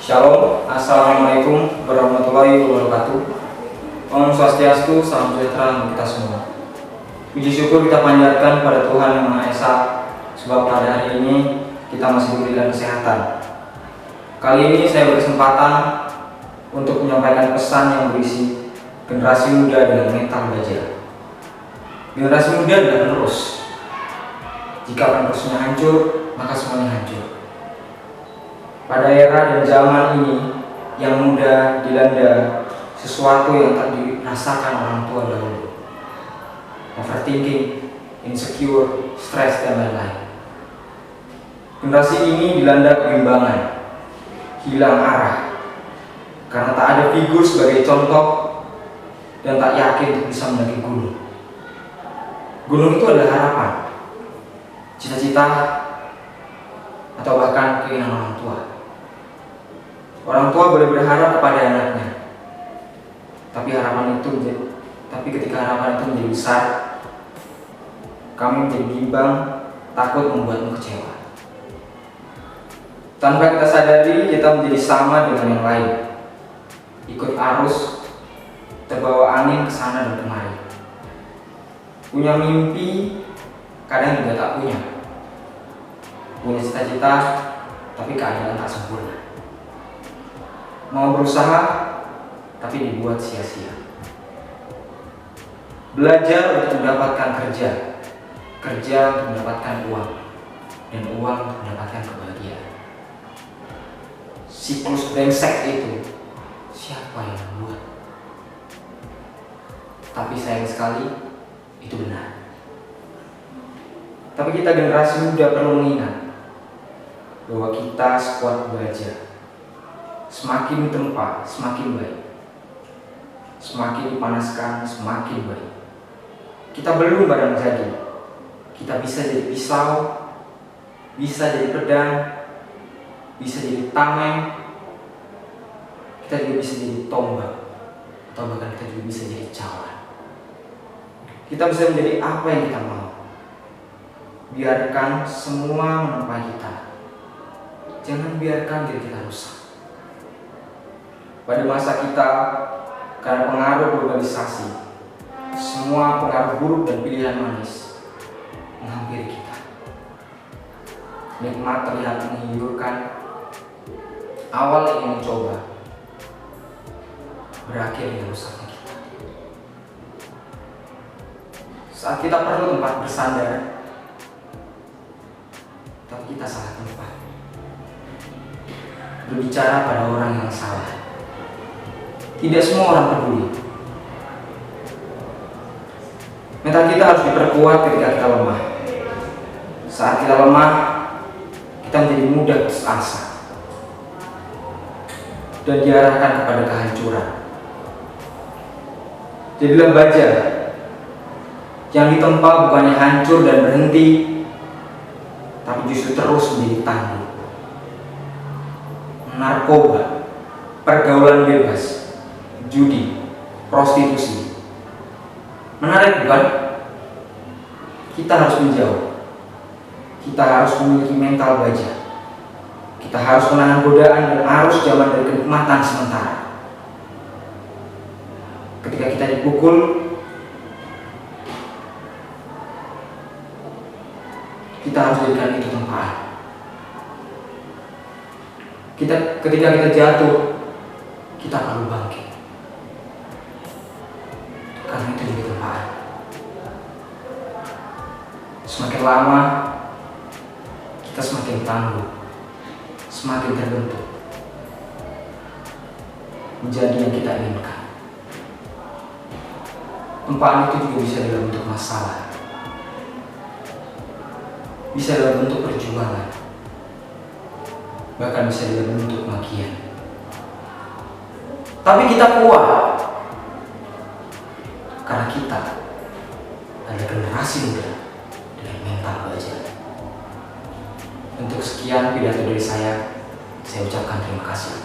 Shalom, Assalamualaikum warahmatullahi wabarakatuh. Om Swastiastu, salam sejahtera untuk kita semua. Puji syukur kita panjatkan pada Tuhan Yang Maha Esa, sebab pada hari ini kita masih diberikan kesehatan. Kali ini saya berkesempatan untuk menyampaikan pesan yang berisi generasi muda dengan mental baja. Generasi muda adalah penerus. Jika penerusnya hancur, maka semuanya hancur. Pada era dan zaman ini, yang muda dilanda sesuatu yang tak dirasakan orang tua dahulu. Overthinking, insecure, stres, dan lain-lain. Generasi ini dilanda kebimbangan, hilang arah, karena tak ada figur sebagai contoh dan tak yakin untuk bisa mendaki gunung. Gunung itu adalah harapan, cita-cita, atau bahkan keinginan orang tua. Orang tua boleh berharap kepada anaknya, tapi ketika harapan itu menjadi besar, kamu menjadi bimbang, takut membuatmu kecewa. Tanpa kita sadari, kita menjadi sama dengan yang lain, ikut arus, terbawa angin kesana dan kemari. Punya mimpi, kadang juga tak punya. Punya cita-cita, tapi keadaan tak sempurna. Mau berusaha, tapi dibuat sia-sia. Belajar untuk mendapatkan kerja, kerja untuk mendapatkan uang, dan uang untuk mendapatkan kebahagiaan. Siklus brengsek itu, siapa yang membuat? Tapi sayang sekali, itu benar. Tapi kita generasi muda perlu mengingat bahwa kita sekuat baja. Semakin ditempa, semakin baik. Semakin dipanaskan, semakin baik. Kita belum barang jadi. Kita bisa jadi pisau, bisa jadi pedang, bisa jadi tameng, kita juga bisa jadi tombak, atau bahkan kita juga bisa jadi cawan. Kita bisa menjadi apa yang kita mau. Biarkan semua menempa kita. Jangan biarkan diri kita rusak. Pada masa kita, karena pengaruh globalisasi, semua pengaruh buruk dan pilihan manis menghampiri kita. Nikmat terlihat menghiurkan, awal ingin mencoba, berakhir dengan rusaknya kita. Saat kita perlu tempat bersandar, tapi kita salah tempat. Berbicara pada orang yang salah. Tidak semua orang peduli. Mental kita harus diperkuat ketika kita lemah. Saat kita lemah, kita menjadi mudah putus asa dan diarahkan kepada kehancuran. Jadilah baja yang ditempa bukannya hancur dan berhenti, tapi justru terus menjadi tangguh. Narkoba, pergaulan bebas, judi, prostitusi. Menarik bukan? Kita harus menjauh. Kita harus memiliki mental baja. Kita harus menahan godaan dan arus zaman dari kenikmatan sementara. Ketika kita dipukul, kita harus jadikan itu tempaan. Ketika kita jatuh, kita perlu bangkit. Karena itu jadi tempaan. Semakin lama, kita semakin tangguh, semakin terbentuk menjadi yang kita inginkan. Tempaan itu juga bisa dalam bentuk masalah, bisa dalam bentuk perjuangan, bahkan bisa dalam bentuk makian. Tapi kita kuat karena kita adalah generasi muda dengan mental baja. Untuk sekian pidato dari saya ucapkan terima kasih.